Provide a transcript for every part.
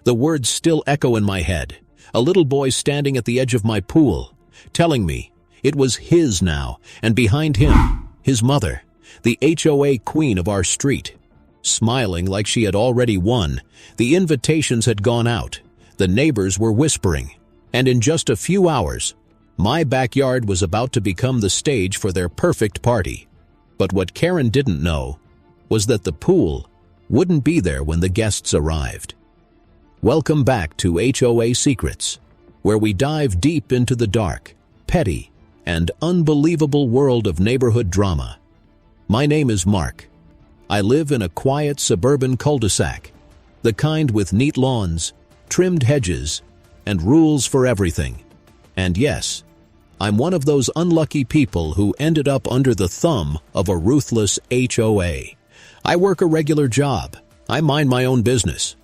The words still echo in my head. A little boy standing at the edge of my pool, telling me it was his now, and behind him, his mother, the HOA queen of our street. Smiling like she had already won, the invitations had gone out, the neighbors were whispering, and in just a few hours, my backyard was about to become the stage for their perfect party. But what Karen didn't know was that the pool wouldn't be there when the guests arrived. Welcome back to HOA Secrets, where we dive deep into the dark, petty, and unbelievable world of neighborhood drama. My name is Mark. I live in a quiet suburban cul-de-sac, the kind with neat lawns, trimmed hedges, and rules for everything. And yes, I'm one of those unlucky people who ended up under the thumb of a ruthless HOA. I work a regular job. I mind my own business.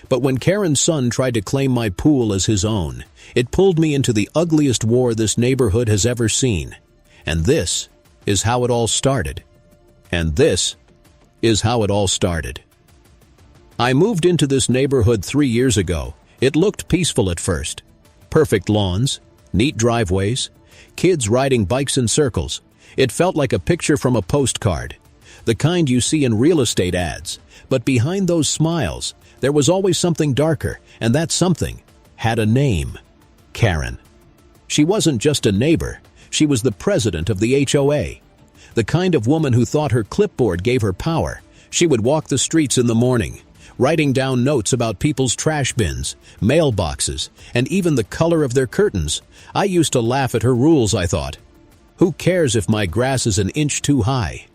But when Karen's son tried to claim my pool as his own, it pulled me into the ugliest war this neighborhood has ever seen. And this is how it all started. I moved into this neighborhood 3 years ago. It looked peaceful at first. Perfect lawns, neat driveways, kids riding bikes in circles. It felt like a picture from a postcard, the kind you see in real estate ads. But behind those smiles, there was always something darker, and that something had a name: Karen. She wasn't just a neighbor, she was the president of the HOA. The kind of woman who thought her clipboard gave her power. She would walk the streets in the morning, writing down notes about people's trash bins, mailboxes, and even the color of their curtains. I used to laugh at her rules, I thought. Who cares if my grass is an inch too high?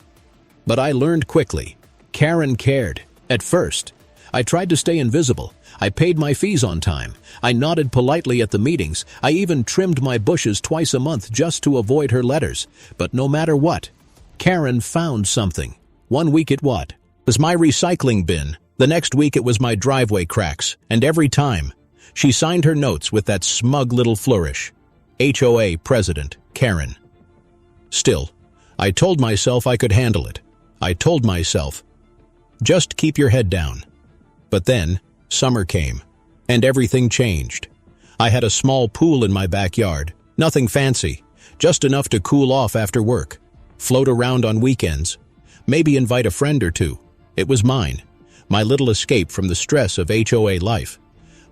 But I learned quickly. Karen cared. At first, I tried to stay invisible. I paid my fees on time. I nodded politely at the meetings. I even trimmed my bushes twice a month just to avoid her letters. But no matter what, Karen found something. One week it was my recycling bin. The next week it was my driveway cracks. And every time, she signed her notes with that smug little flourish. HOA President, Karen. Still, I told myself I could handle it. I told myself, just keep your head down. But then, summer came, and everything changed. I had a small pool in my backyard, nothing fancy, just enough to cool off after work, float around on weekends, maybe invite a friend or two. It was mine, my little escape from the stress of HOA life.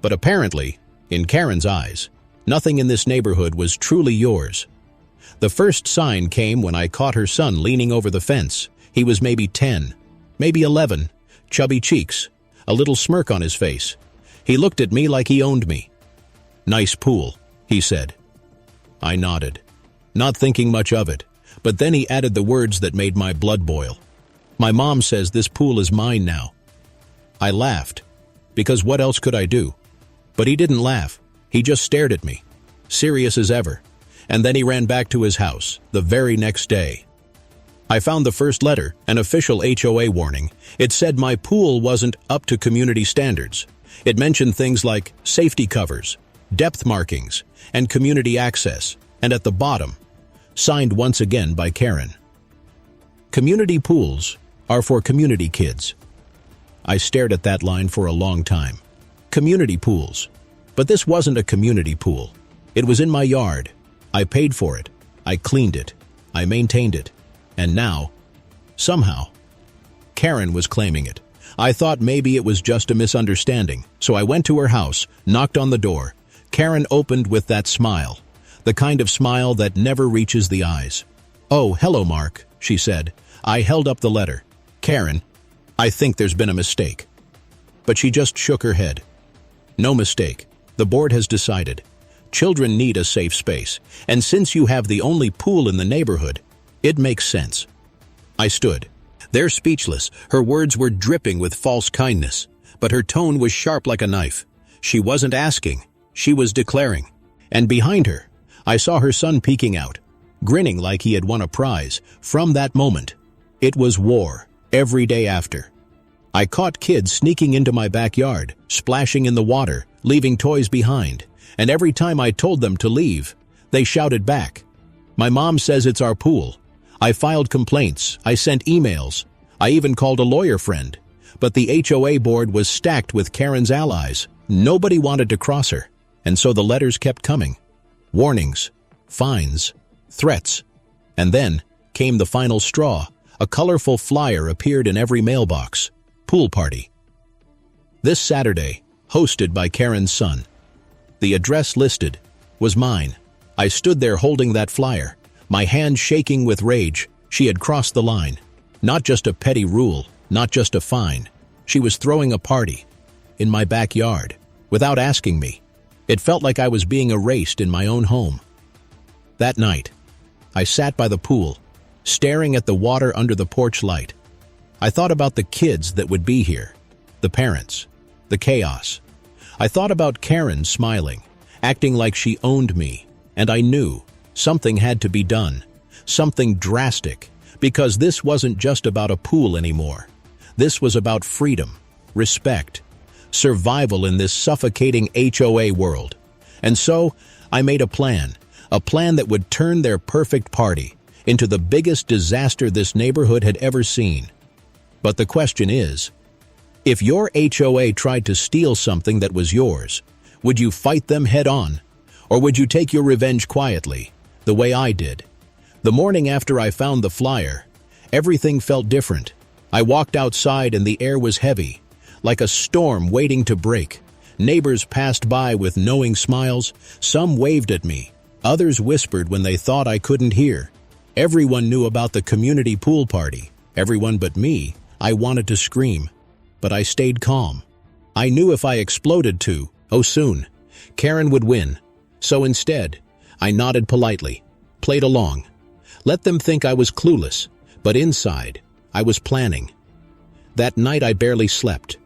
But apparently, in Karen's eyes, nothing in this neighborhood was truly yours. The first sign came when I caught her son leaning over the fence. He was maybe 10, maybe 11, chubby cheeks, a little smirk on his face. He looked at me like he owned me. "Nice pool," he said. I nodded, not thinking much of it, but then he added the words that made my blood boil. "My mom says this pool is mine now." I laughed, because what else could I do? But he didn't laugh. He just stared at me, serious as ever. And then he ran back to his house, the very next day. I found the first letter, an official HOA warning. It said my pool wasn't up to community standards. It mentioned things like safety covers, depth markings, and community access. And at the bottom, signed once again by Karen. Community pools are for community kids. I stared at that line for a long time. Community pools. But this wasn't a community pool. It was in my yard. I paid for it. I cleaned it. I maintained it. And now, somehow, Karen was claiming it. I thought maybe it was just a misunderstanding, so I went to her house, knocked on the door. Karen opened with that smile, the kind of smile that never reaches the eyes. "Oh, hello, Mark," she said. I held up the letter. "Karen, I think there's been a mistake." But she just shook her head. "No mistake. The board has decided. Children need a safe space, and since you have the only pool in the neighborhood, it makes sense." I stood there speechless. Her words were dripping with false kindness, but her tone was sharp like a knife. She wasn't asking, she was declaring. And behind her, I saw her son peeking out, grinning like he had won a prize. From that moment, it was war every day after. I caught kids sneaking into my backyard, splashing in the water, leaving toys behind. And every time I told them to leave, they shouted back, "My mom says it's our pool." I filed complaints, I sent emails, I even called a lawyer friend. But the HOA board was stacked with Karen's allies, Nobody wanted to cross her, and so the letters kept coming. Warnings, fines, threats. And then came the final straw. A colorful flyer appeared in every mailbox. Pool party. This Saturday, hosted by Karen's son. The address listed was mine. I stood there holding that flyer, my hand shaking with rage. She had crossed the line. Not just a petty rule, not just a fine. She was throwing a party in my backyard without asking me. It felt like I was being erased in my own home. That night, I sat by the pool, staring at the water under the porch light. I thought about the kids that would be here, the parents, the chaos. I thought about Karen smiling, acting like she owned me, and I knew something had to be done, something drastic, because this wasn't just about a pool anymore. This was about freedom, respect, survival in this suffocating HOA world. And so, I made a plan that would turn their perfect party into the biggest disaster this neighborhood had ever seen. But the question is, if your HOA tried to steal something that was yours, would you fight them head-on? Or would you take your revenge quietly, the way I did? The morning after I found the flyer, everything felt different. I walked outside and the air was heavy, like a storm waiting to break. Neighbors passed by with knowing smiles. Some waved at me. Others whispered when they thought I couldn't hear. Everyone knew about the community pool party. Everyone but me. I wanted to scream, but I stayed calm. I knew if I exploded soon, Karen would win. So instead, I nodded politely, played along, let them think I was clueless, but inside, I was planning. That night I barely slept.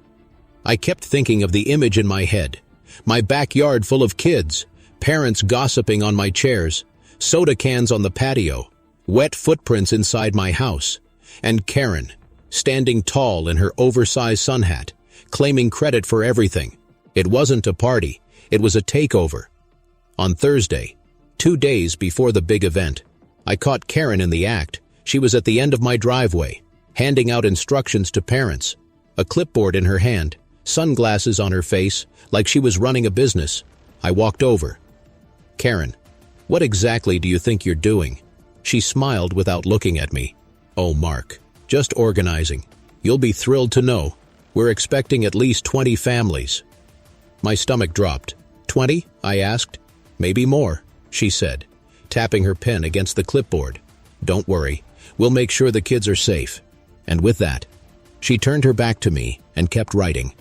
I kept thinking of the image in my head, my backyard full of kids, parents gossiping on my chairs, soda cans on the patio, wet footprints inside my house, and Karen, standing tall in her oversized sun hat, claiming credit for everything. It wasn't a party, it was a takeover. On Thursday, 2 days before the big event, I caught Karen in the act. She was at the end of my driveway, handing out instructions to parents, a clipboard in her hand, sunglasses on her face, like she was running a business. I walked over. Karen, what exactly do you think you're doing? She smiled without looking at me. Oh, Mark, just organizing. You'll be thrilled to know. We're expecting at least 20 families. My stomach dropped. 20? I asked. Maybe more, she said, tapping her pen against the clipboard. Don't worry, we'll make sure the kids are safe. And with that, she turned her back to me and kept writing.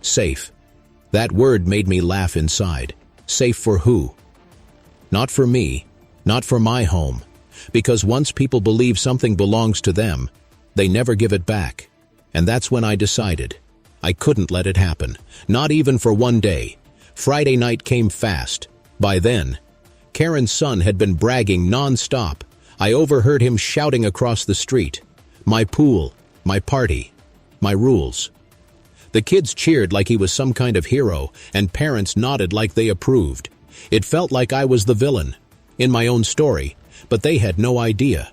Safe. That word made me laugh inside. Safe for who? Not for me, not for my home. Because once people believe something belongs to them, they never give it back. And that's when I decided I couldn't let it happen, not even for one day. Friday night came fast. By then, Karen's son had been bragging non-stop. I overheard him shouting across the street. My pool, my party, my rules. The kids cheered like he was some kind of hero, and parents nodded like they approved. It felt like I was the villain in my own story, but they had no idea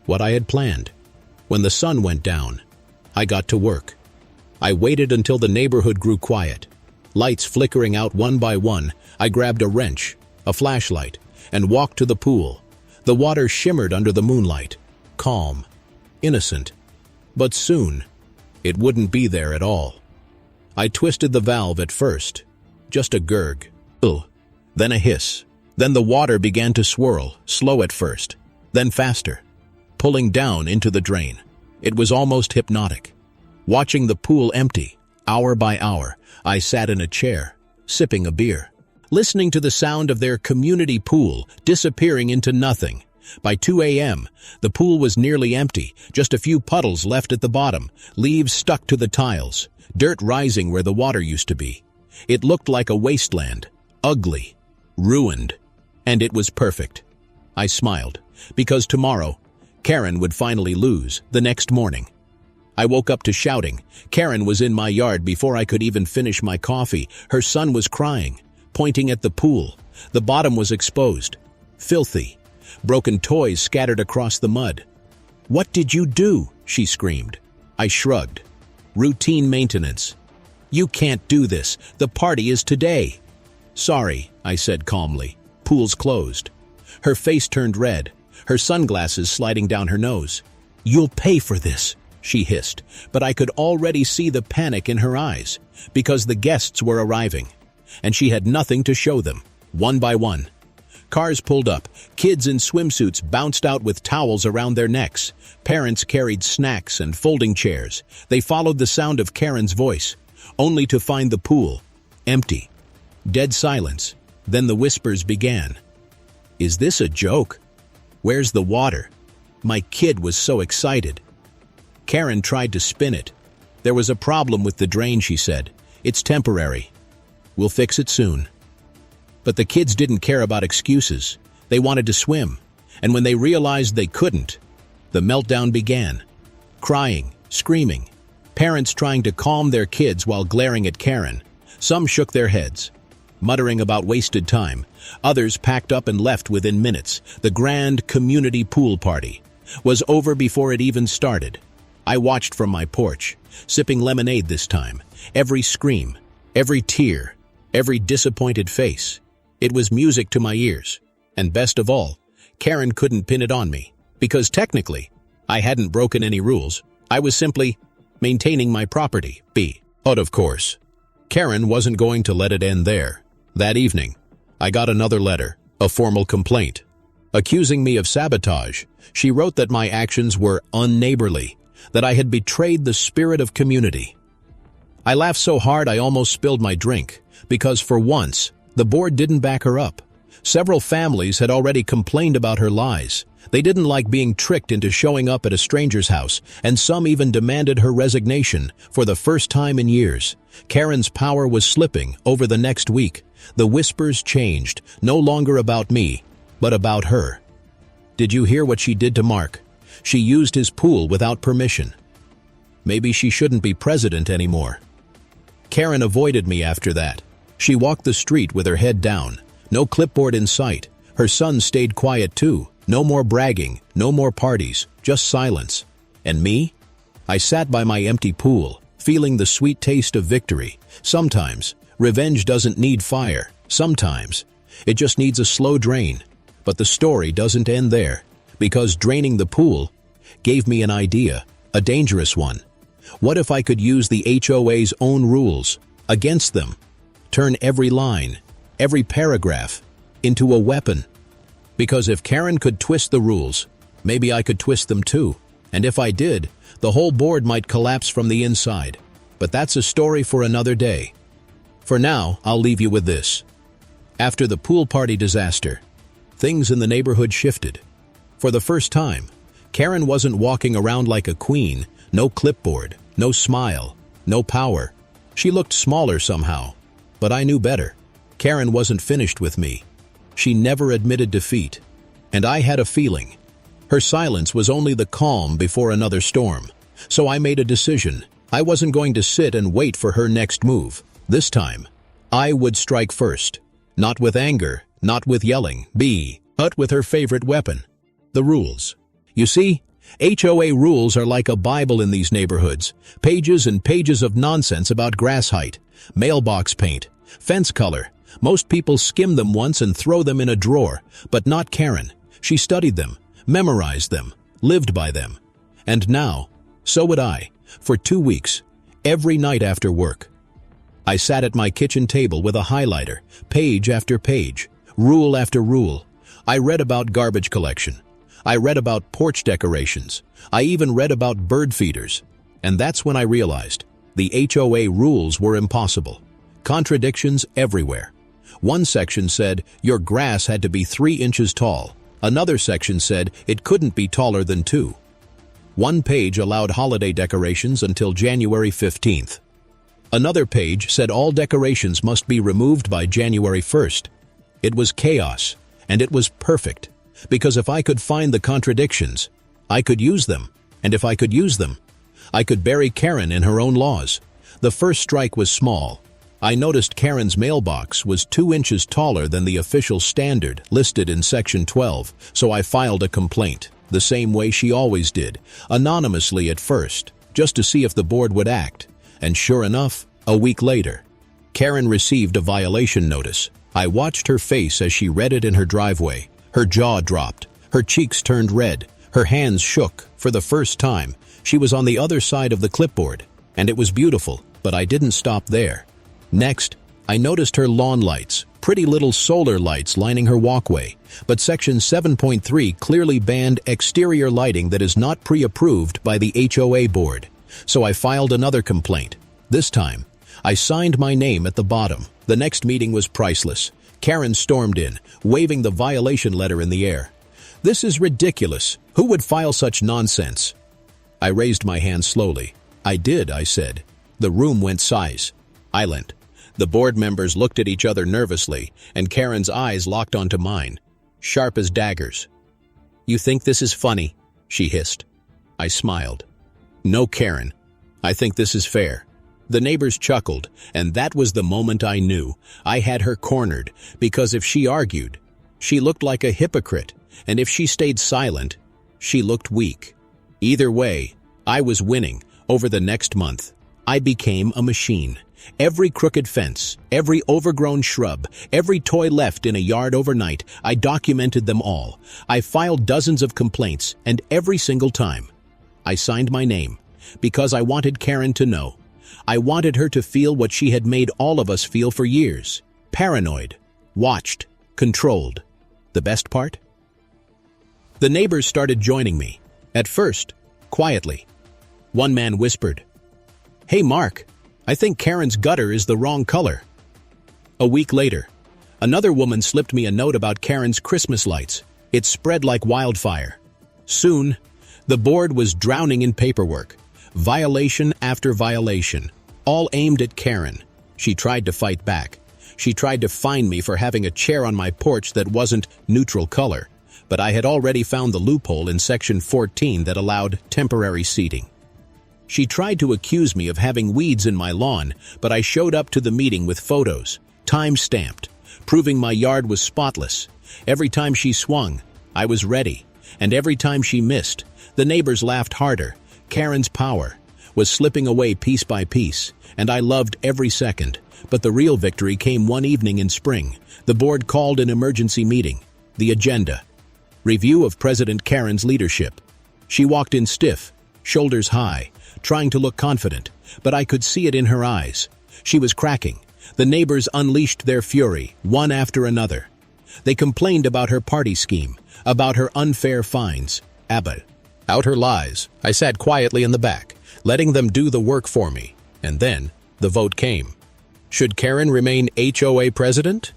what I had planned. When the sun went down, I got to work. I waited until the neighborhood grew quiet. Lights flickering out one by one, I grabbed a wrench, a flashlight, and walked to the pool. The water shimmered under the moonlight, calm, innocent. But soon, it wouldn't be there at all. I twisted the valve at first, just a gurg, then a hiss. Then the water began to swirl, slow at first, then faster, pulling down into the drain. It was almost hypnotic. Watching the pool empty, hour by hour, I sat in a chair, sipping a beer, listening to the sound of their community pool disappearing into nothing. By 2 a.m., the pool was nearly empty, just a few puddles left at the bottom, leaves stuck to the tiles, dirt rising where the water used to be. It looked like a wasteland, ugly, ruined, and it was perfect. I smiled, because tomorrow, Karen would finally lose. The next morning, I woke up to shouting. Karen was in my yard before I could even finish my coffee. Her son was crying, pointing at the pool. The bottom was exposed, filthy, broken toys scattered across the mud. "What did you do?" she screamed. I shrugged. Routine maintenance. "You can't do this. The party is today." "Sorry," I said calmly. "Pool's closed." Her face turned red, her sunglasses sliding down her nose. "You'll pay for this," she hissed, but I could already see the panic in her eyes, because the guests were arriving, and she had nothing to show them, one by one. Cars pulled up, kids in swimsuits bounced out with towels around their necks, parents carried snacks and folding chairs. They followed the sound of Karen's voice, only to find the pool empty. Dead silence. Then the whispers began. "Is this a joke? Where's the water?" My kid was so excited. Karen tried to spin it. "There was a problem with the drain," she said. "It's temporary. We'll fix it soon." But the kids didn't care about excuses. They wanted to swim, and when they realized they couldn't, the meltdown began. Crying, screaming, parents trying to calm their kids while glaring at Karen. Some shook their heads, muttering about wasted time. Others packed up and left within minutes. The grand community pool party was over before it even started. I watched from my porch, sipping lemonade this time. Every scream, every tear, every disappointed face. It was music to my ears. And best of all, Karen couldn't pin it on me, because technically, I hadn't broken any rules. I was simply maintaining my property, But of course, Karen wasn't going to let it end there. That evening, I got another letter, a formal complaint. Accusing me of sabotage, she wrote that my actions were unneighborly, that I had betrayed the spirit of community. I laughed so hard I almost spilled my drink, because for once, the board didn't back her up. Several families had already complained about her lies. They didn't like being tricked into showing up at a stranger's house, and some even demanded her resignation for the first time in years. Karen's power was slipping over the next week. The whispers changed, no longer about me, but about her. Did you hear what she did to Mark? She used his pool without permission. Maybe she shouldn't be president anymore. Karen avoided me after that. She walked the street with her head down, no clipboard in sight. Her son stayed quiet too. No more bragging, no more parties, just silence. And me? I sat by my empty pool, feeling the sweet taste of victory. Sometimes, revenge doesn't need fire. Sometimes, it just needs a slow drain. But the story doesn't end there, because draining the pool gave me an idea, a dangerous one. What if I could use the HOA's own rules against them? Turn every line, every paragraph, into a weapon. Because if Karen could twist the rules, maybe I could twist them too. And if I did, the whole board might collapse from the inside. But that's a story for another day. For now, I'll leave you with this. After the pool party disaster, things in the neighborhood shifted. For the first time, Karen wasn't walking around like a queen. No clipboard, no smile, no power. She looked smaller somehow. But I knew better. Karen wasn't finished with me. She never admitted defeat. And I had a feeling. Her silence was only the calm before another storm. So I made a decision. I wasn't going to sit and wait for her next move. This time, I would strike first. Not with anger, not with yelling, but with her favorite weapon, the rules. You see, HOA rules are like a Bible in these neighborhoods. Pages and pages of nonsense about grass height, mailbox paint, fence color. Most people skim them once and throw them in a drawer, but not Karen. She studied them, memorized them, lived by them. And now, so would I, for 2 weeks, every night after work. I sat at my kitchen table with a highlighter, page after page, rule after rule. I read about garbage collection. I read about porch decorations. I even read about bird feeders. And that's when I realized the HOA rules were impossible. Contradictions everywhere. One section said your grass had to be 3 inches tall. Another section said it couldn't be taller than 2. One page allowed holiday decorations until January 15th. Another page said all decorations must be removed by January 1st. It was chaos, and it was perfect, because if I could find the contradictions, I could use them, and if I could use them, I could bury Karen in her own laws. The first strike was small. I noticed Karen's mailbox was 2 inches taller than the official standard listed in Section 12, so I filed a complaint, the same way she always did, anonymously at first, just to see if the board would act. And sure enough, A week later, Karen received a violation notice. I watched her face as she read it in her driveway. Her jaw dropped. Her cheeks turned red. Her hands shook. For the first time, she was on the other side of the clipboard. And it was beautiful, but I didn't stop there. Next, I noticed her lawn lights, pretty little solar lights lining her walkway. But Section 7.3 clearly banned exterior lighting that is not pre-approved by the HOA board. So I filed another complaint. This time, I signed my name at the bottom. The next meeting was priceless. Karen stormed in, waving the violation letter in the air. "This is ridiculous. Who would file such nonsense?" I raised my hand slowly. "I did," I said. The room went silent. The board members looked at each other nervously, and Karen's eyes locked onto mine, sharp as daggers. "You think this is funny?" she hissed. I smiled. "No, Karen. I think this is fair." The neighbors chuckled, and that was the moment I knew I had her cornered, because if she argued, she looked like a hypocrite, and if she stayed silent, she looked weak. Either way, I was winning. Over the next month, I became a machine. Every crooked fence, every overgrown shrub, every toy left in a yard overnight, I documented them all. I filed dozens of complaints, and every single time, I signed my name, because I wanted Karen to know. I wanted her to feel what she had made all of us feel for years. Paranoid, watched, controlled. The best part? The neighbors started joining me. At first, quietly. One man whispered, "Hey, Mark, I think Karen's gutter is the wrong color." A week later, another woman slipped me a note about Karen's Christmas lights. It spread like wildfire. Soon, the board was drowning in paperwork. Violation after violation, all aimed at Karen. She tried to fight back. She tried to fine me for having a chair on my porch that wasn't neutral color, but I had already found the loophole in Section 14 that allowed temporary seating. She tried to accuse me of having weeds in my lawn, but I showed up to the meeting with photos, time-stamped, proving my yard was spotless. Every time she swung, I was ready, and every time she missed, the neighbors laughed harder. Karen's power was slipping away piece by piece, and I loved every second. But the real victory came one evening in spring. The board called an emergency meeting. The agenda: review of President Karen's leadership. She walked in stiff, shoulders high, trying to look confident, but I could see it in her eyes. She was cracking. The neighbors unleashed their fury, one after another. They complained about her party scheme, about her unfair fines. Out her lies. I sat quietly in the back, letting them do the work for me. And then, the vote came. Should Karen remain HOA president?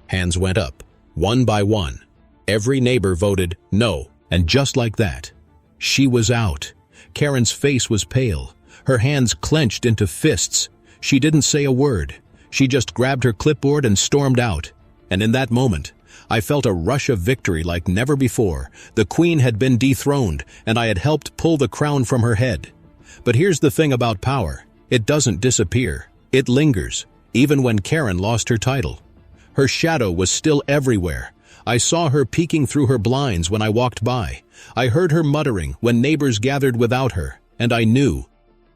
Hands went up, one by one. Every neighbor voted no, and just like that, she was out. Karen's face was pale, her hands clenched into fists. She didn't say a word. She just grabbed her clipboard and stormed out. And in that moment, I felt a rush of victory like never before. The queen had been dethroned, and I had helped pull the crown from her head. But here's the thing about power. It doesn't disappear. It lingers, even when Karen lost her title. Her shadow was still everywhere. I saw her peeking through her blinds when I walked by. I heard her muttering when neighbors gathered without her, and I knew,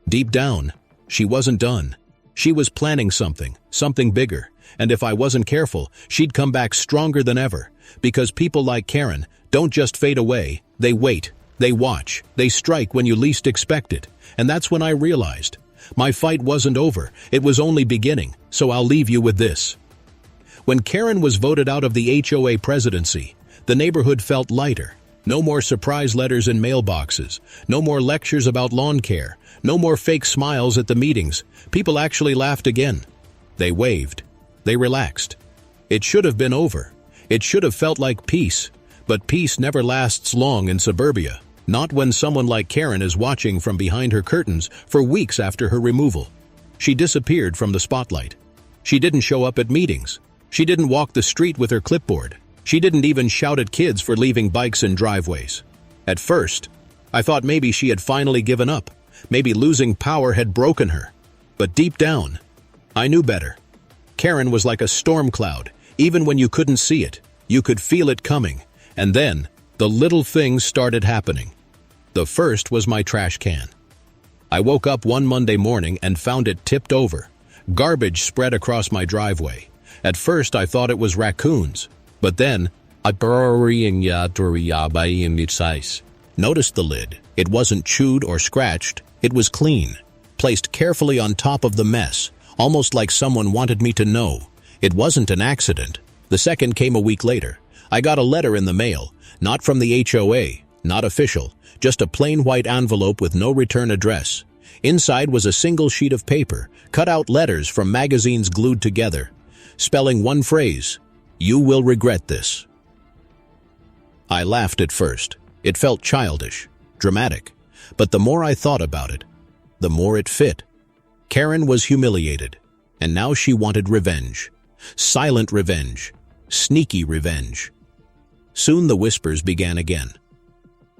deep down, she wasn't done. She was planning something bigger, and if I wasn't careful, she'd come back stronger than ever, because people like Karen don't just fade away, they wait, they watch, they strike when you least expect it. And that's when I realized, my fight wasn't over, it was only beginning, so I'll leave you with this. When Karen was voted out of the HOA presidency, the neighborhood felt lighter. No more surprise letters in mailboxes, no more lectures about lawn care, no more fake smiles at the meetings. People actually laughed again. They waved. They relaxed. It should have been over. It should have felt like peace. But peace never lasts long in suburbia. Not when someone like Karen is watching from behind her curtains for weeks after her removal. She disappeared from the spotlight. She didn't show up at meetings. She didn't walk the street with her clipboard. She didn't even shout at kids for leaving bikes in driveways. At first, I thought maybe she had finally given up. Maybe losing power had broken her. But deep down, I knew better. Karen was like a storm cloud. Even when you couldn't see it, you could feel it coming. And then, the little things started happening. The first was my trash can. I woke up one Monday morning and found it tipped over. Garbage spread across my driveway. At first I thought it was raccoons, but then I noticed the lid. It wasn't chewed or scratched, it was clean, placed carefully on top of the mess, almost like someone wanted me to know. It wasn't an accident. The second came a week later. I got a letter in the mail, not from the HOA, not official, just a plain white envelope with no return address. Inside was a single sheet of paper, cut out letters from magazines glued together, spelling one phrase, "You will regret this." I laughed at first. It felt childish, dramatic, but the more I thought about it, the more it fit. Karen was humiliated, and now she wanted revenge. Silent revenge, sneaky revenge. Soon the whispers began again.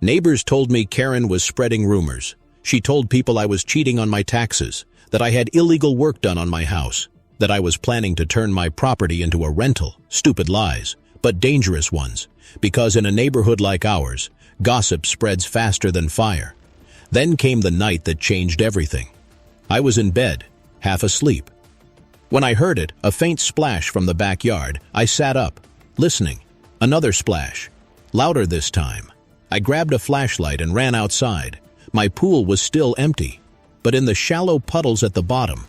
Neighbors told me Karen was spreading rumors. She told people I was cheating on my taxes, that I had illegal work done on my house, that I was planning to turn my property into a rental. Stupid lies, but dangerous ones, because in a neighborhood like ours, gossip spreads faster than fire. Then came the night that changed everything. I was in bed, half asleep. When I heard it, a faint splash from the backyard, I sat up, listening. Another splash, louder this time. I grabbed a flashlight and ran outside. My pool was still empty, but in the shallow puddles at the bottom,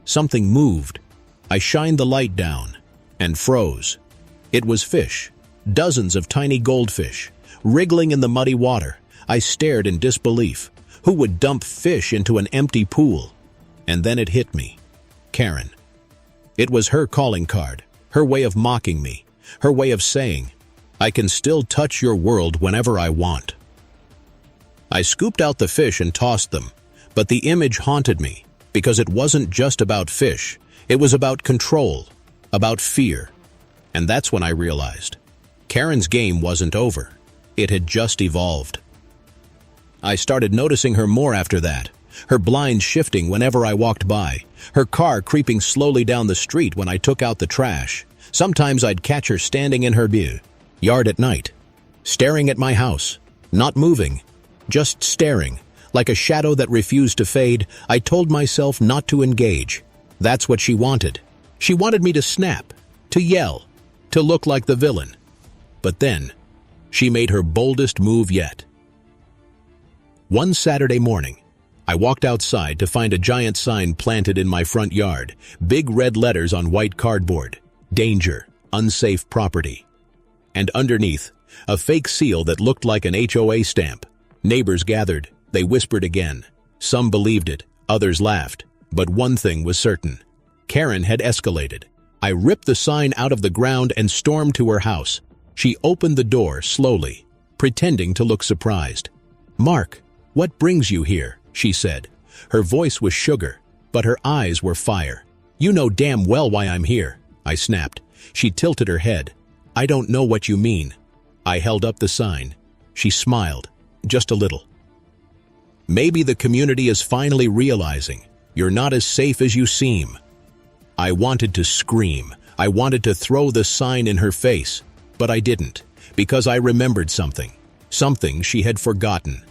something moved. I shined the light down and froze. It was fish, dozens of tiny goldfish, wriggling in the muddy water. I stared in disbelief. Who would dump fish into an empty pool? And then it hit me. Karen. It was her calling card, her way of mocking me, her way of saying, "I can still touch your world whenever I want." I scooped out the fish and tossed them, but the image haunted me because it wasn't just about fish. It was about control, about fear. And that's when I realized Karen's game wasn't over. It had just evolved. I started noticing her more after that, her blinds shifting whenever I walked by, her car creeping slowly down the street when I took out the trash. Sometimes I'd catch her standing in her yard at night, staring at my house, not moving, just staring, like a shadow that refused to fade. I told myself not to engage. That's what she wanted. She wanted me to snap, to yell, to look like the villain. But then, she made her boldest move yet. One Saturday morning, I walked outside to find a giant sign planted in my front yard, big red letters on white cardboard, "Danger, unsafe property." And underneath, a fake seal that looked like an HOA stamp. Neighbors gathered, they whispered again. Some believed it, others laughed. But one thing was certain. Karen had escalated. I ripped the sign out of the ground and stormed to her house. She opened the door slowly, pretending to look surprised. "Mark, what brings you here?" she said. Her voice was sugar, but her eyes were fire. "You know damn well why I'm here," I snapped. She tilted her head. "I don't know what you mean." I held up the sign. She smiled, just a little. "Maybe the community is finally realizing you're not as safe as you seem." I wanted to scream. I wanted to throw the sign in her face, but I didn't, because I remembered something she had forgotten.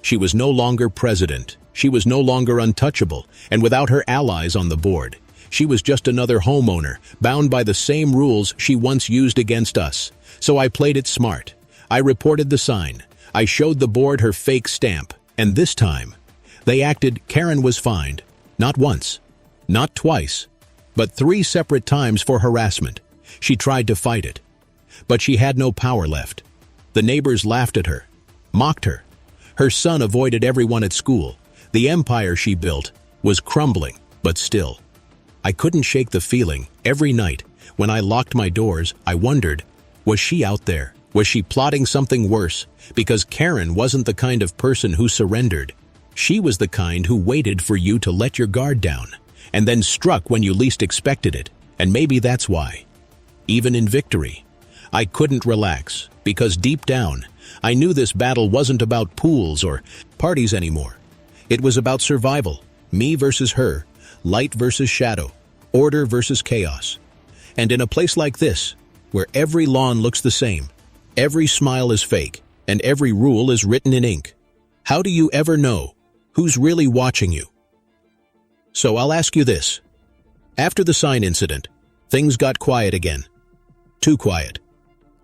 She was no longer president. She was no longer untouchable, and without her allies on the board, she was just another homeowner, bound by the same rules she once used against us. So I played it smart. I reported the sign. I showed the board her fake stamp, and this time, they acted. Karen was fined. Not once, not twice, but 3 separate times for harassment. She tried to fight it, but she had no power left. The neighbors laughed at her, mocked her. Her son avoided everyone at school. The empire she built was crumbling, but still. I couldn't shake the feeling. Every night, when I locked my doors, I wondered, was she out there? Was she plotting something worse? Because Karen wasn't the kind of person who surrendered. She was the kind who waited for you to let your guard down, and then struck when you least expected it. And maybe that's why, even in victory, I couldn't relax, because deep down, I knew this battle wasn't about pools or parties anymore. It was about survival, me versus her, light versus shadow, order versus chaos. And in a place like this, where every lawn looks the same, every smile is fake, and every rule is written in ink, how do you ever know who's really watching you? So I'll ask you this. After the sign incident, things got quiet again. Too quiet.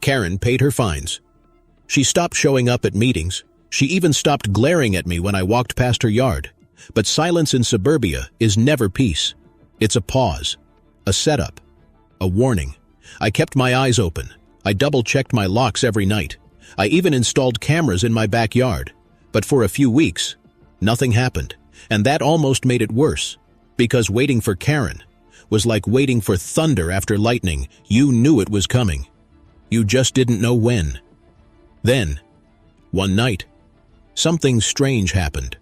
Karen paid her fines. She stopped showing up at meetings. She even stopped glaring at me when I walked past her yard. But silence in suburbia is never peace. It's a pause, a setup, a warning. I kept my eyes open. I double-checked my locks every night. I even installed cameras in my backyard. But for a few weeks, nothing happened. And that almost made it worse. Because waiting for Karen was like waiting for thunder after lightning. You knew it was coming. You just didn't know when. Then, one night, something strange happened.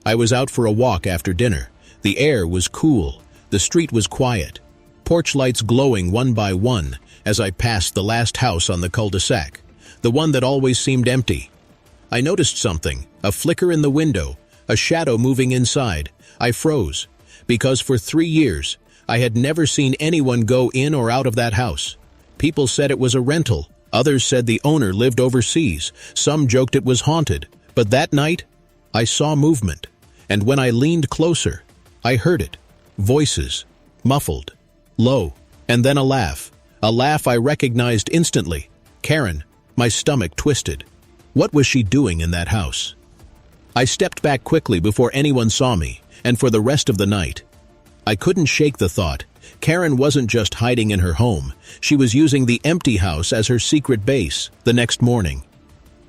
I was out for a walk after dinner. The air was cool. The street was quiet. Porch lights glowing one by one as I passed the last house on the cul-de-sac, the one that always seemed empty. I noticed something, a flicker in the window, a shadow moving inside. I froze, because for 3 years, I had never seen anyone go in or out of that house. People said it was a rental. Others said the owner lived overseas. Some joked it was haunted. But that night, I saw movement. And when I leaned closer, I heard it. Voices, muffled, low, and then a laugh. A laugh I recognized instantly. Karen. My stomach twisted. What was she doing in that house? I stepped back quickly before anyone saw me, and for the rest of the night, I couldn't shake the thought. Karen wasn't just hiding in her home. She was using the empty house as her secret base. The next morning,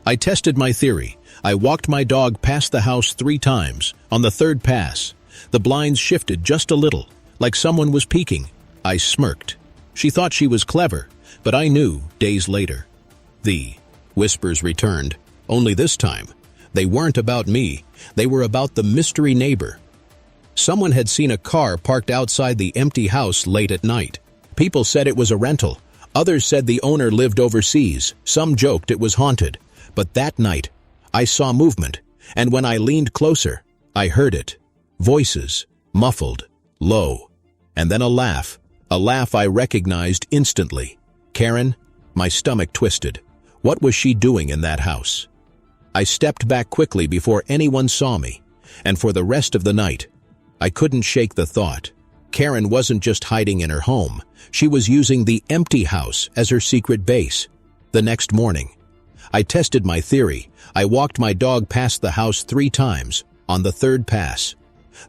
I tested my theory. I walked my dog past the house 3 times. On the third pass, the blinds shifted just a little, like someone was peeking. I smirked. She thought she was clever, but I knew days later. The whispers returned, only this time, they weren't about me. They were about the mystery neighbor. Someone had seen a car parked outside the empty house late at night. People said it was a rental. Others said the owner lived overseas. Some joked it was haunted. But that night, I saw movement, and when I leaned closer, I heard it. Voices, muffled, low, and then a laugh I recognized instantly. Karen, my stomach twisted. What was she doing in that house? I stepped back quickly before anyone saw me, and for the rest of the night, I couldn't shake the thought. Karen wasn't just hiding in her home. She was using the empty house as her secret base. The next morning, I tested my theory. I walked my dog past the house 3 times. On the third pass,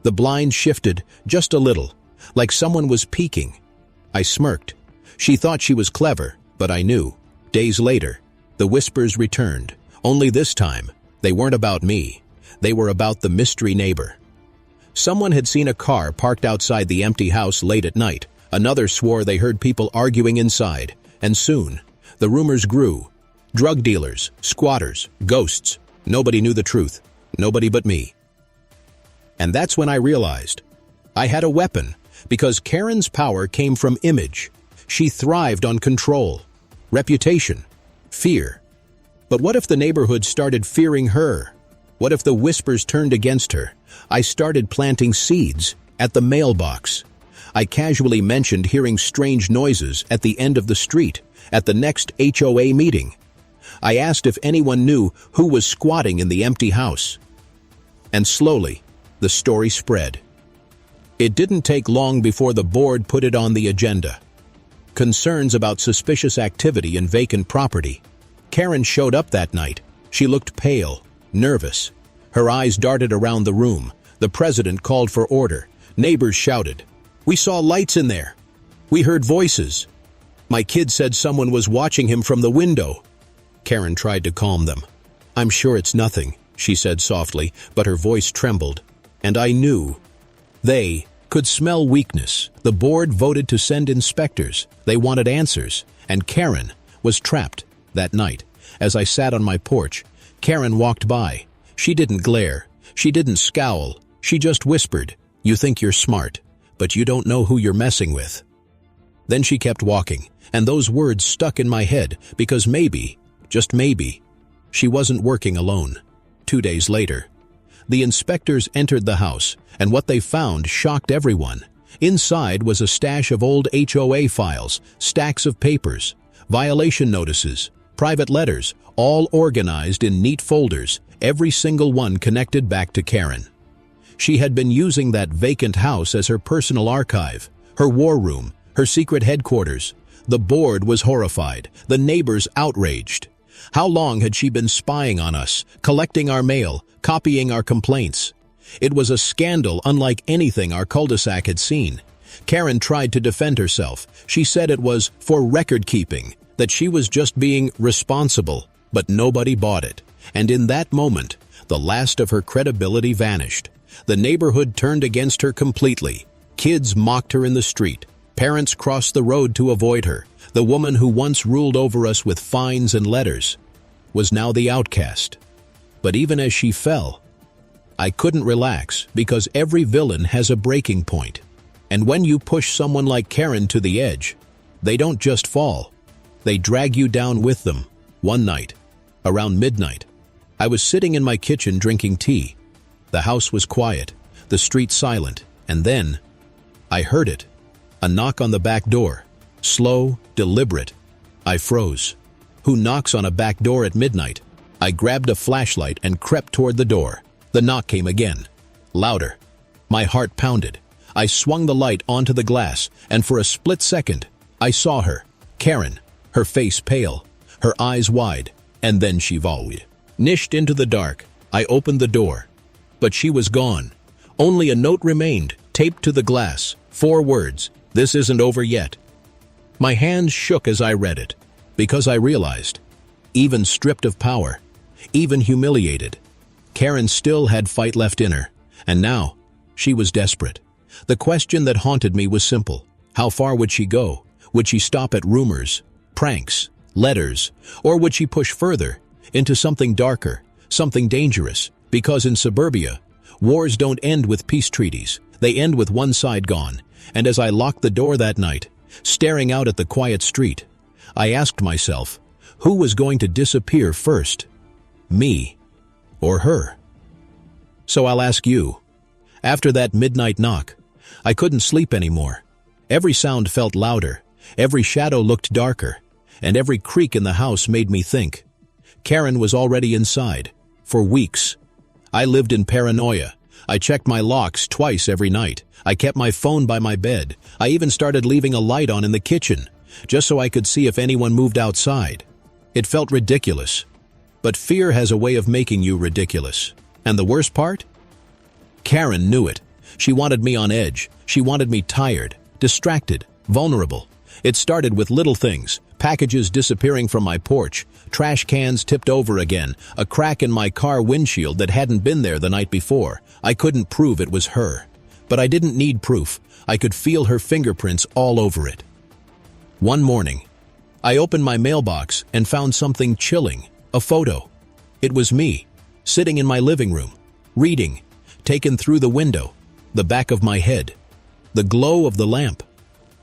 the blind shifted just a little, like someone was peeking. I smirked. She thought she was clever, but I knew. Days later, the whispers returned. Only this time, they weren't about me. They were about the mystery neighbor. Someone had seen a car parked outside the empty house late at night. Another swore they heard people arguing inside. And soon, the rumors grew. Drug dealers, squatters, ghosts. Nobody knew the truth. Nobody but me. And that's when I realized I had a weapon, because Karen's power came from image. She thrived on control, reputation, fear. But what if the neighborhood started fearing her? What if the whispers turned against her? I started planting seeds at the mailbox. I casually mentioned hearing strange noises at the end of the street at the next HOA meeting. I asked if anyone knew who was squatting in the empty house. And slowly, the story spread. It didn't take long before the board put it on the agenda. Concerns about suspicious activity in vacant property. Karen showed up that night. She looked pale, nervous. Her eyes darted around the room. The president called for order. Neighbors shouted, "We saw lights in there. We heard voices. My kid said someone was watching him from the window." Karen tried to calm them. "I'm sure it's nothing," she said softly, but her voice trembled. And I knew. They could smell weakness. The board voted to send inspectors. They wanted answers. And Karen was trapped that night. As I sat on my porch, Karen walked by. She didn't glare. She didn't scowl. She just whispered, "You think you're smart, but you don't know who you're messing with." Then she kept walking, and those words stuck in my head because maybe, just maybe, she wasn't working alone. 2 days later, the inspectors entered the house, and what they found shocked everyone. Inside was a stash of old HOA files, stacks of papers, violation notices, private letters, all organized in neat folders, every single one connected back to Karen. She had been using that vacant house as her personal archive. her war room, her secret headquarters. The board was horrified, the neighbors outraged. How long had she been spying on us, collecting our mail, copying our complaints? It was a scandal unlike anything our cul-de-sac had seen. Karen tried to defend herself. She said it was for record-keeping, that she was just being responsible, but nobody bought it. And in that moment, the last of her credibility vanished. The neighborhood turned against her completely. Kids mocked her in the street. Parents crossed the road to avoid her. The woman who once ruled over us with fines and letters was now the outcast. But even as she fell, I couldn't relax because every villain has a breaking point. And when you push someone like Karen to the edge, they don't just fall. They drag you down with them. One night, around midnight, I was sitting in my kitchen drinking tea. The house was quiet, the street silent, and then I heard it. A knock on the back door. Slow, deliberate. I froze. Who knocks on a back door at midnight? I grabbed a flashlight and crept toward the door. The knock came again. Louder. My heart pounded. I swung the light onto the glass, and for a split second, I saw her, Karen, her face pale, her eyes wide, and then she vanished into the dark. I opened the door, but she was gone. Only a note remained, taped to the glass. 4 words, "This isn't over yet." My hands shook as I read it, because I realized, even stripped of power, even humiliated, Karen still had fight left in her, and now she was desperate. The question that haunted me was simple. How far would she go? Would she stop at rumors, pranks, letters, or would she push further into something darker, something dangerous? Because in suburbia, wars don't end with peace treaties. They end with one side gone. And as I locked the door that night, staring out at the quiet street, I asked myself, who was going to disappear first? Me or her? So I'll ask you. After that midnight knock, I couldn't sleep anymore. Every sound felt louder, every shadow looked darker, and every creak in the house made me think. Karen was already inside. For weeks. I lived in paranoia. I checked my locks twice every night. I kept my phone by my bed. I even started leaving a light on in the kitchen, just so I could see if anyone moved outside. It felt ridiculous. But fear has a way of making you ridiculous. And the worst part? Karen knew it. She wanted me on edge. She wanted me tired, distracted, vulnerable. It started with little things. Packages disappearing from my porch, trash cans tipped over again, a crack in my car windshield that hadn't been there the night before. I couldn't prove it was her. But I didn't need proof. I could feel her fingerprints all over it. One morning, I opened my mailbox and found something chilling, a photo. It was me, sitting in my living room, reading, taken through the window, the back of my head, the glow of the lamp,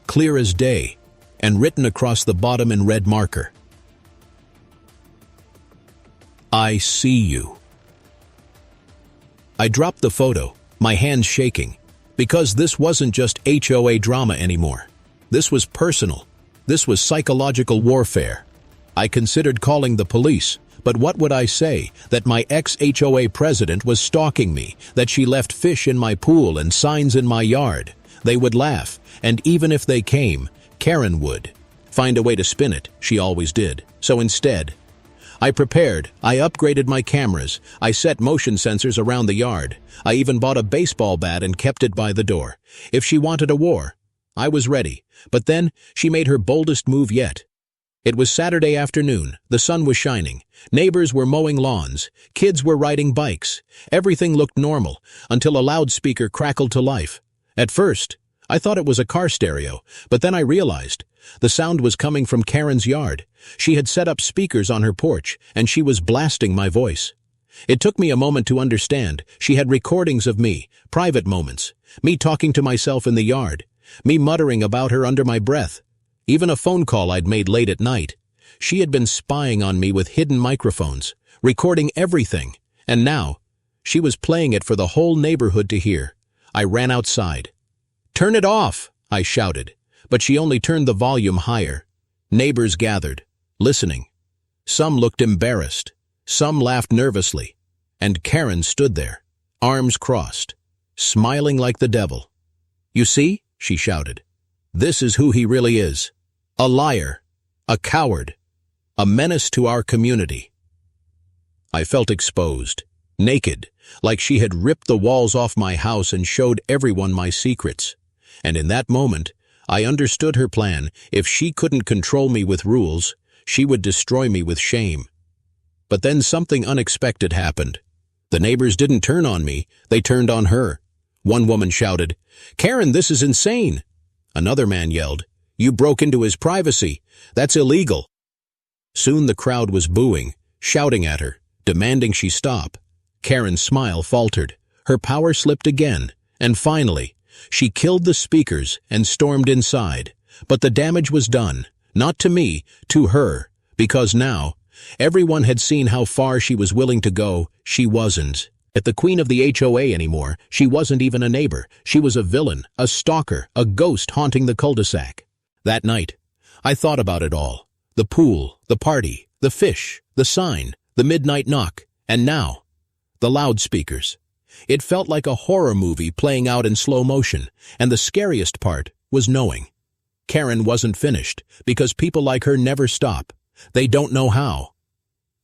clear as day, and written across the bottom in red marker. I see you. I dropped the photo, my hands shaking, because this wasn't just HOA drama anymore. This was personal. This was psychological warfare. I considered calling the police, but what would I say? That my ex-HOA president was stalking me, that she left fish in my pool and signs in my yard. They would laugh, and even if they came, Karen would find a way to spin it. She always did. So instead, I prepared. I upgraded my cameras. I set motion sensors around the yard. I even bought a baseball bat and kept it by the door. If she wanted a war, I was ready. But then she made her boldest move yet. It was Saturday afternoon. The sun was shining. Neighbors were mowing lawns. Kids were riding bikes. Everything looked normal until a loudspeaker crackled to life. At first, I thought it was a car stereo, but then I realized the sound was coming from Karen's yard. She had set up speakers on her porch, and she was blasting my voice. It took me a moment to understand. She had recordings of me, private moments, me talking to myself in the yard, me muttering about her under my breath, even a phone call I'd made late at night. She had been spying on me with hidden microphones, recording everything, and now she was playing it for the whole neighborhood to hear. I ran outside. "Turn it off!" I shouted, but she only turned the volume higher. Neighbors gathered, listening. Some looked embarrassed, some laughed nervously, and Karen stood there, arms crossed, smiling like the devil. "You see?" she shouted. This is who he really is. A liar. A coward. A menace to our community. I felt exposed, naked, like she had ripped the walls off my house and showed everyone my secrets. And in that moment, I understood her plan. If she couldn't control me with rules, she would destroy me with shame. But then something unexpected happened. The neighbors didn't turn on me, they turned on her. One woman shouted, "Karen, this is insane!" Another man yelled, "You broke into his privacy. That's illegal." Soon the crowd was booing, shouting at her, demanding she stop. Karen's smile faltered. Her power slipped again, and finally, she killed the speakers and stormed inside. But the damage was done, not to me, to her, because now, everyone had seen how far she was willing to go. She wasn't the queen of the HOA anymore. She wasn't even a neighbor. She was a villain, a stalker, a ghost haunting the cul-de-sac. That night, I thought about it all. The pool, the party, the fish, the sign, the midnight knock, and now, the loudspeakers. It felt like a horror movie playing out in slow motion, and the scariest part was knowing. Karen wasn't finished, because people like her never stop. They don't know how.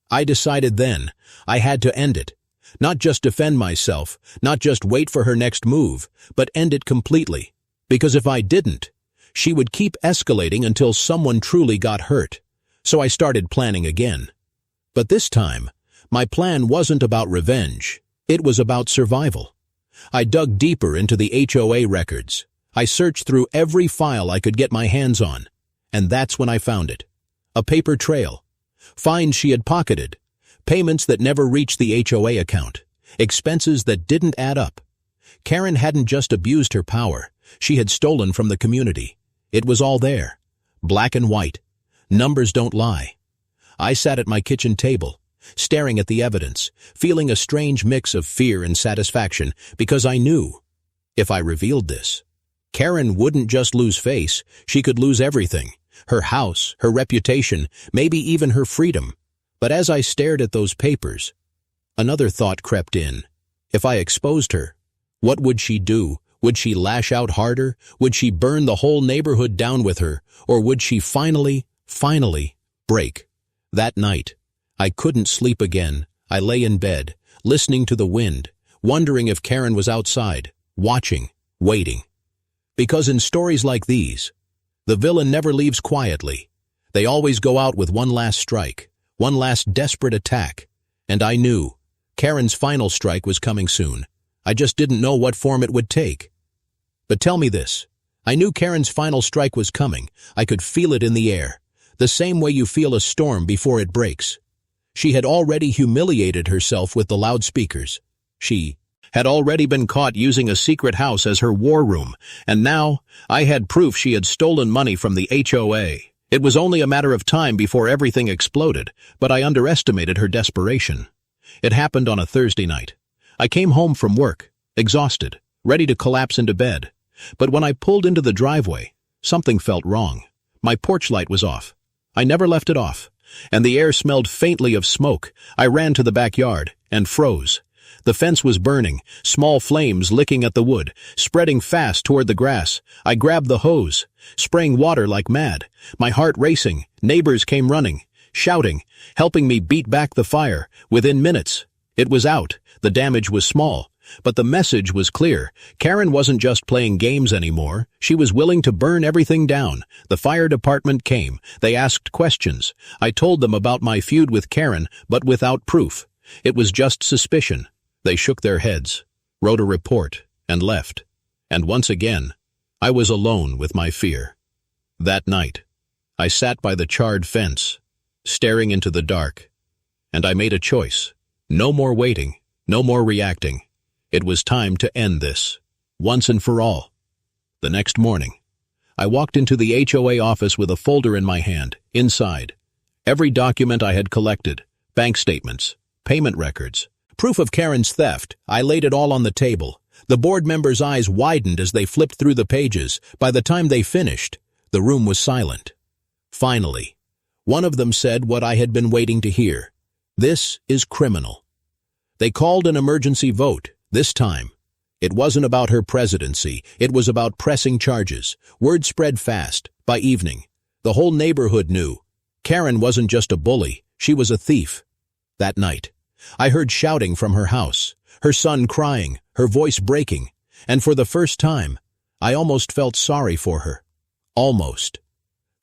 I decided then I had to end it. Not just defend myself, not just wait for her next move, but end it completely. Because if I didn't, she would keep escalating until someone truly got hurt. So I started planning again. But this time, my plan wasn't about revenge. It was about survival. I dug deeper into the HOA records. I searched through every file I could get my hands on. And that's when I found it. A paper trail. Fines she had pocketed. Payments that never reached the HOA account. Expenses that didn't add up. Karen hadn't just abused her power. She had stolen from the community. It was all there. Black and white. Numbers don't lie. I sat at my kitchen table, staring at the evidence, feeling a strange mix of fear and satisfaction, because I knew, if I revealed this, Karen wouldn't just lose face, she could lose everything. Her house, her reputation, maybe even her freedom. But as I stared at those papers, another thought crept in. If I exposed her, what would she do? Would she lash out harder? Would she burn the whole neighborhood down with her? Or would she finally break? That night, I couldn't sleep again. I lay in bed, listening to the wind, wondering if Karen was outside, watching, waiting. Because in stories like these, the villain never leaves quietly. They always go out with one last strike, one last desperate attack. And I knew Karen's final strike was coming soon. I just didn't know what form it would take. But tell me this. I knew Karen's final strike was coming. I could feel it in the air, the same way you feel a storm before it breaks. She had already humiliated herself with the loudspeakers. She had already been caught using a secret house as her war room, and now I had proof she had stolen money from the HOA. It was only a matter of time before everything exploded, but I underestimated her desperation. It happened on a Thursday night. I came home from work, exhausted, ready to collapse into bed. But when I pulled into the driveway, something felt wrong. My porch light was off. I never left it off, and the air smelled faintly of smoke. I ran to the backyard and froze. The fence was burning, small flames licking at the wood, spreading fast toward the grass. I grabbed the hose, spraying water like mad, my heart racing. Neighbors came running, shouting, helping me beat back the fire. Within minutes, it was out. The damage was small, but the message was clear. Karen wasn't just playing games anymore. She was willing to burn everything down. The fire department came. They asked questions. I told them about my feud with Karen, but without proof. It was just suspicion. They shook their heads, wrote a report, and left. And once again, I was alone with my fear. That night, I sat by the charred fence, staring into the dark, and I made a choice. No more waiting, no more reacting. It was time to end this, once and for all. The next morning, I walked into the HOA office with a folder in my hand. Inside, every document I had collected, bank statements, payment records, proof of Karen's theft. I laid it all on the table. The board members' eyes widened as they flipped through the pages. By the time they finished, the room was silent. Finally, one of them said what I had been waiting to hear. This is criminal. They called an emergency vote. This time, It wasn't about her presidency, it was about pressing charges. Word spread fast. By evening, the whole neighborhood knew. Karen wasn't just a bully, she was a thief. That night, I heard shouting from her house, her son crying, her voice breaking, and for the first time, I almost felt sorry for her. Almost.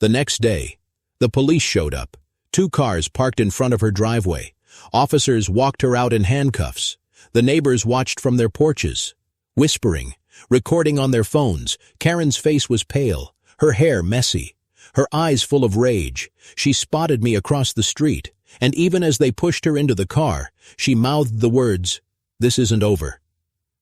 The next day, the police showed up. 2 cars parked in front of her driveway. Officers walked her out in handcuffs. The neighbors watched from their porches, whispering, recording on their phones. Karen's face was pale, her hair messy, her eyes full of rage. She spotted me across the street, and even as they pushed her into the car, she mouthed the words, "This isn't over."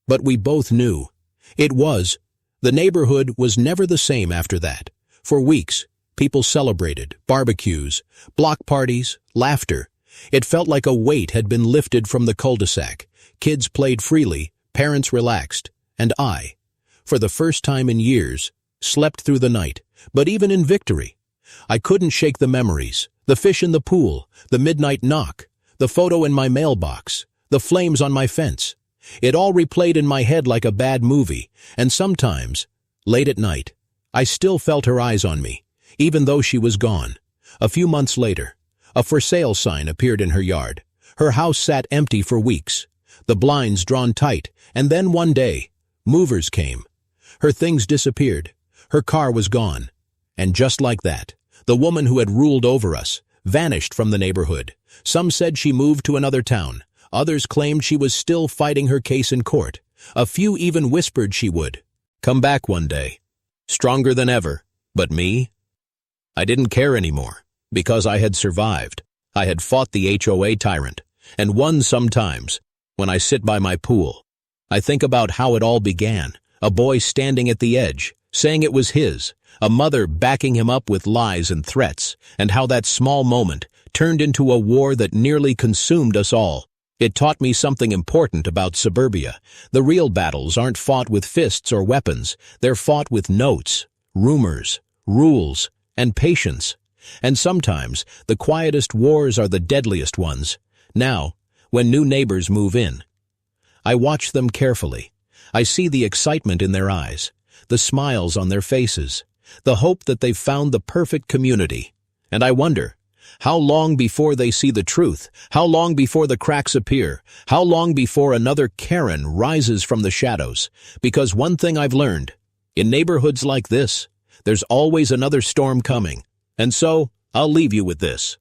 But we both knew. It was. The neighborhood was never the same after that. For weeks, people celebrated, barbecues, block parties, laughter. It felt like a weight had been lifted from the cul-de-sac. Kids played freely, parents relaxed, and I, for the first time in years, slept through the night. But even in victory, I couldn't shake the memories, the fish in the pool, the midnight knock, the photo in my mailbox, the flames on my fence. It all replayed in my head like a bad movie, and sometimes, late at night, I still felt her eyes on me, even though she was gone. A few months later, a for sale sign appeared in her yard. Her house sat empty for weeks, the blinds drawn tight, and then one day, movers came. Her things disappeared. Her car was gone. And just like that, the woman who had ruled over us vanished from the neighborhood. Some said she moved to another town. Others claimed she was still fighting her case in court. A few even whispered she would come back one day, stronger than ever. But me? I didn't care anymore, because I had survived. I had fought the HOA tyrant, and won sometimes. When I sit by my pool, I think about how it all began. A boy standing at the edge, saying it was his, a mother backing him up with lies and threats, and how that small moment turned into a war that nearly consumed us all. It taught me something important about suburbia. The real battles aren't fought with fists or weapons. They're fought with notes, rumors, rules, and patience. And sometimes, the quietest wars are the deadliest ones. Now, when new neighbors move in, I watch them carefully. I see the excitement in their eyes, the smiles on their faces, the hope that they've found the perfect community. And I wonder, how long before they see the truth? How long before the cracks appear? How long before another Karen rises from the shadows? Because one thing I've learned, in neighborhoods like this, there's always another storm coming. And so, I'll leave you with this.